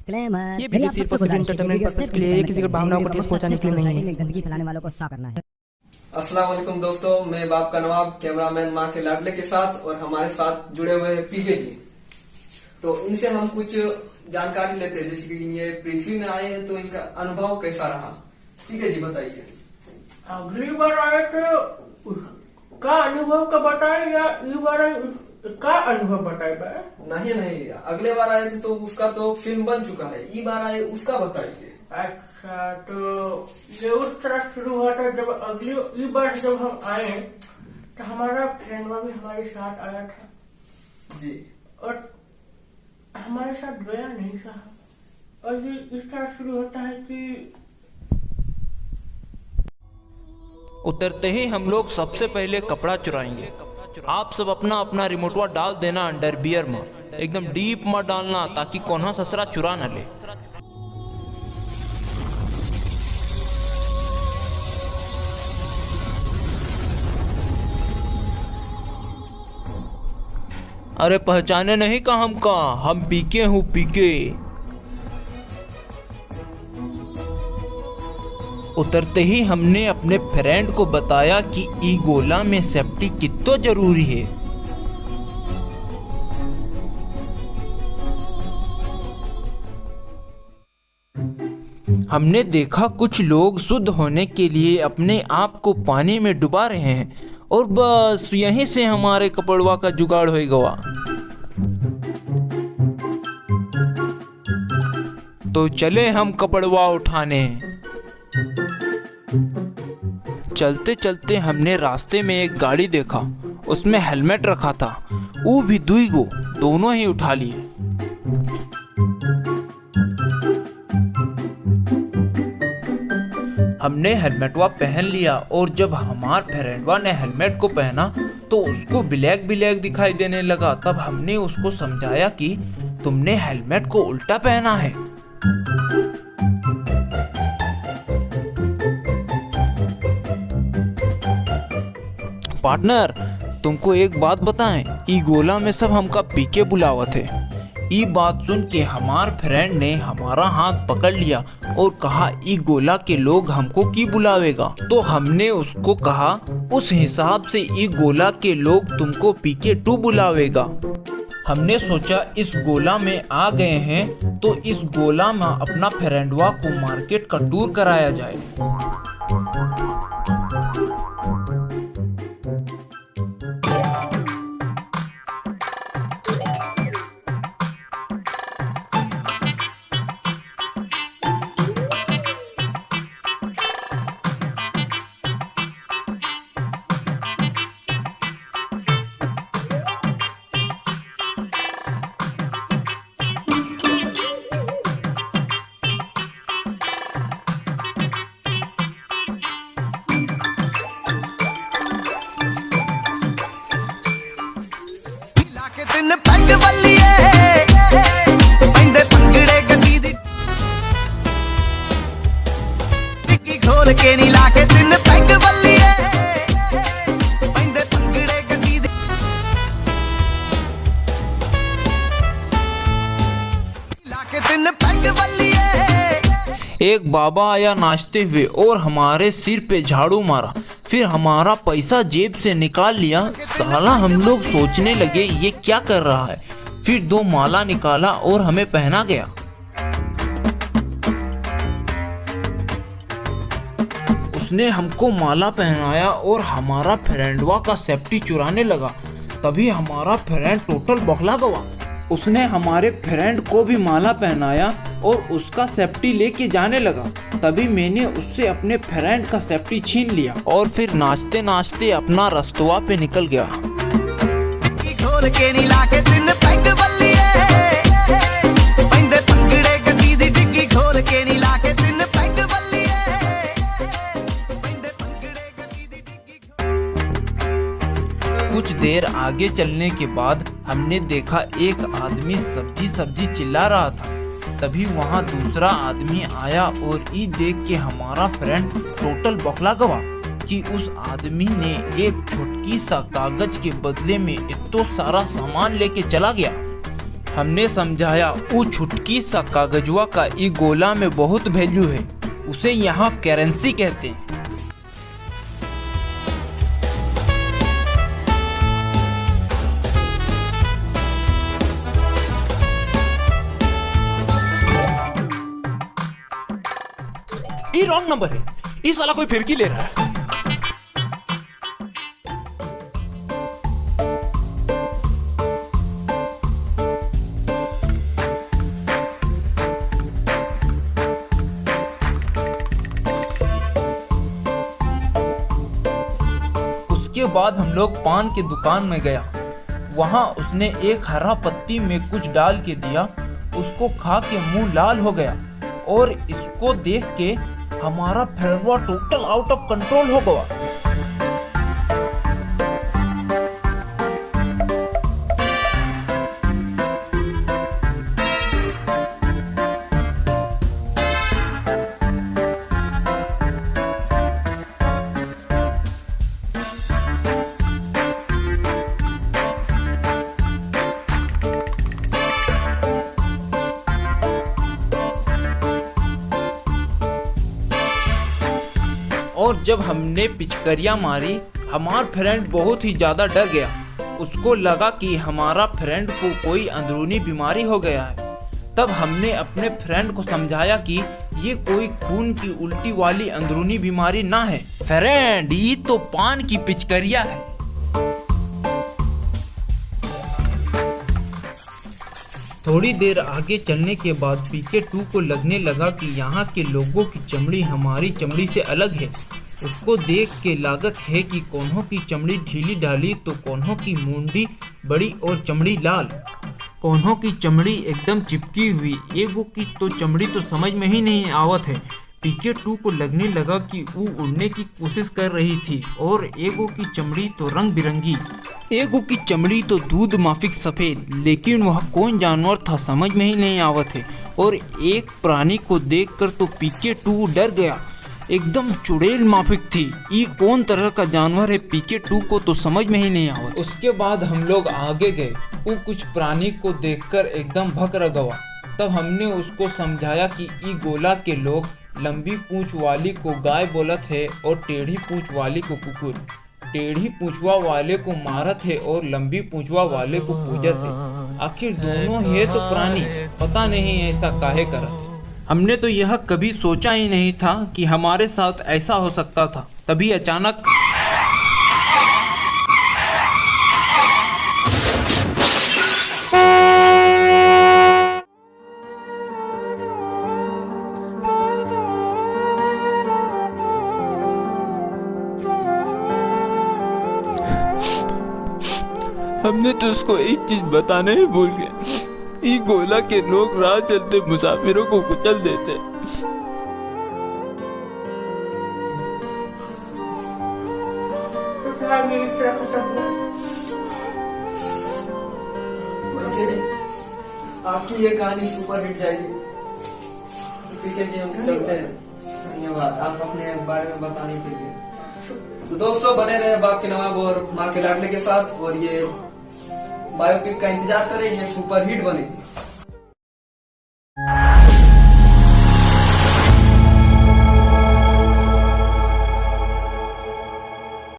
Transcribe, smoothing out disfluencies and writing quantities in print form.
Disclaimer, ये video सिर्फ और सिर्फ एंटरटेनमेंट पर्पस के लिए है, किसी को भावनाओं को ठेस पहुंचाने के लिए नहीं है। गंदगी फैलाने वालों को साफ करना है। अस्सलाम वालेकुम दोस्तों, मैं बाप का नवाब कैमरामैन माँ के लाडले के साथ और हमारे साथ जुड़े हुए हैं पीके जी। तो इनसे हम कुछ जानकारी लेते हैं, जैसे कि ये पृथ्वी में आए हैं तो इनका अनुभव कैसा रहा। पीके जी बताइए। अगली बार आए थे का अनुभव का बताए या इस बार का अनुभव बताए बा? नहीं, अगले बार आए थे तो उसका तो फिल्म बन चुका है, ई बार आए उसका बताइए। अच्छा, तो ये उस तरह शुरू हुआ था जब अगली इस बार जब हम आए तो हमारा फ्रेंडवा भी हमारे साथ आया था जी, और हमारे साथ गया नहीं साहब। और ये इस तरह शुरू होता है कि उतरते ही हम लोग सबसे पहले कपड़ा चुराएंगे। आप सब अपना अपना रिमोटवा डाल देना अंडरवियर में, एकदम डीप में डालना ताकि कोन्हा ससरा चुरा न ले। अरे पहचाने नहीं का हमका, हम पीके हूँ पीके। उतरते ही हमने अपने फ्रेंड को बताया कि ई गोला में सेफ्टी कितना जरूरी है। हमने देखा कुछ लोग शुद्ध होने के लिए अपने आप को पानी में डुबा रहे हैं और बस यहीं से हमारे कपड़वा का जुगाड़ हो गया। तो चले हम कपड़वा उठाने। चलते चलते हमने रास्ते में एक गाड़ी देखा, उसमें हेलमेट रखा था, वो भी दुईगो, दोनों ही उठा लिए। हमने हेलमेटवा पहन लिया और जब हमार फ्रेंडवा ने हेलमेट को पहना तो उसको ब्लैक ब्लैक दिखाई देने लगा। तब हमने उसको समझाया कि तुमने हेलमेट को उल्टा पहना है। पार्टनर, तुमको एक बात बताएं, ई गोला में सब हमका पीके बुलावत है। ई बात सुन के हमार फ्रेंड ने हमारा हाथ पकड़ लिया और कहा ई गोला के लोग हमको की बुलावेगा। तो हमने उसको कहा उस हिसाब से ई गोला के लोग तुमको पीके 2 बुलावेगा। हमने सोचा इस गोला में आ गए हैं तो इस गोला में अपना फ्रेंडवा को मार्केट का टूर कराया जाए। के नी लाके तिन पैग बल्लिए पैंदे पंगड़े गड्डी दे लाके तिन पैग बल्लिए। एक बाबा आया नाचते हुए और हमारे सिर पे झाड़ू मारा, फिर हमारा पैसा जेब से निकाल लिया। साला हम लोग सोचने लगे ये क्या कर रहा है। फिर 2 माला निकाला और हमें पहना गया। उसने हमको माला पहनाया और हमारा फ्रेंडवा का सेफ्टी चुराने लगा। तभी हमारा फ्रेंड टोटल बौखला गया। उसने हमारे फ्रेंड को भी माला पहनाया और उसका सेफ्टी लेके जाने लगा। तभी मैंने उससे अपने फ्रेंड का सेफ्टी छीन लिया और फिर नाचते नाचते अपना रस्तवा पे निकल गया। खोल के नी लाके तिन पैग बल्लिए पैंदे पंगड़े गड्डी दी डिग्गी खोल के नी लाके तिन पैग बल्लिए पैंदे पंगड़े गड्डी दी डिग्गी। कुछ देर आगे चलने के बाद हमने देखा एक आदमी सब्जी चिल्ला रहा था। तभी वहाँ दूसरा आदमी आया और ये देख के हमारा फ्रेंड टोटल बौखला गया कि उस आदमी ने एक छोटकी सा कागज के बदले में इतना सारा सामान लेके चला गया। हमने समझाया वो छुटकी सा कागजवा का ई गोला में बहुत वैल्यू है, उसे यहाँ करेंसी कहते हैं। ये रॉन्ग नंबर है, ये साला कोई फिरकी ले रहा है। उसके बाद हम लोग पान की दुकान में गया। वहाँ उसने एक हरा पत्ती में कुछ डाल के दिया, उसको खा के मुंह लाल हो गया और इसको देख के हमारा फेरवा टोटल आउट ऑफ कंट्रोल हो गया। और जब हमने पिचकारियाँ मारी, हमारा फ्रेंड बहुत ही ज़्यादा डर गया। उसको लगा कि हमारा फ्रेंड को कोई अंदरूनी बीमारी हो गया है। तब हमने अपने फ्रेंड को समझाया कि ये कोई खून की उल्टी वाली अंदरूनी बीमारी ना है फ्रेंड, ये तो पान की पिचकारियाँ है। थोड़ी देर आगे चलने के बाद PK2 को लगने लगा कि यहाँ के लोगों की चमड़ी हमारी चमड़ी से अलग है। उसको देख के लागत है कि कोन्हों की चमड़ी ढीली ढाली तो कोन्हों की मुंडी बड़ी और चमड़ी लाल, कोन्हों की चमड़ी एकदम चिपकी हुई। एगो की तो चमड़ी तो समझ में ही नहीं आवत है। PK2 को लगने लगा कि वो उड़ने की कोशिश कर रही थी और एगो की चमड़ी तो रंग बिरंगी, एगो की चमड़ी तो दूध माफिक सफेद, लेकिन वह कौन जानवर था समझ में ही नहीं आवत है। और एक प्राणी को देखकर तो PK2 डर गया, एकदम चुड़ैल माफिक थी। ये कौन तरह का जानवर है PK2 को तो समझ में ही नहीं आवत। उसके बाद हम लोग आगे गए, वो कुछ प्राणी को देखकर एकदम भक गवा। तब हमने उसको समझाया कि ई गोला के लोग लंबी पूंछ वाली को गाय बोलत है और टेढ़ी पूंछ वाली को कुकुर, टेढ़ी पूंछवा वाले को मारत है और लंबी पूंछवा वाले को पूजत है। आखिर दोनों है तो प्राणी, पता नहीं ऐसा काहे करत। हमने तो यह कभी सोचा ही नहीं था कि हमारे साथ ऐसा हो सकता था। तभी अचानक हमने तो उसको एक चीज बताना ही भूल गए, ये गोला के लोग राह चलते मुसाफिरों को कुचल देते। तो शायद ये इस तरह खत्म हो। आपकी ये कहानी सुपर हिट जाएगी। PK जी हम चलते हैं, धन्यवाद आप अपने बारे में बताने के लिए। तो दोस्तों बने रहे बाप के नवाब और माँ के लाडले के साथ, और ये बायोपिक का इंतजार करें, ये सुपर हिट बनेगी।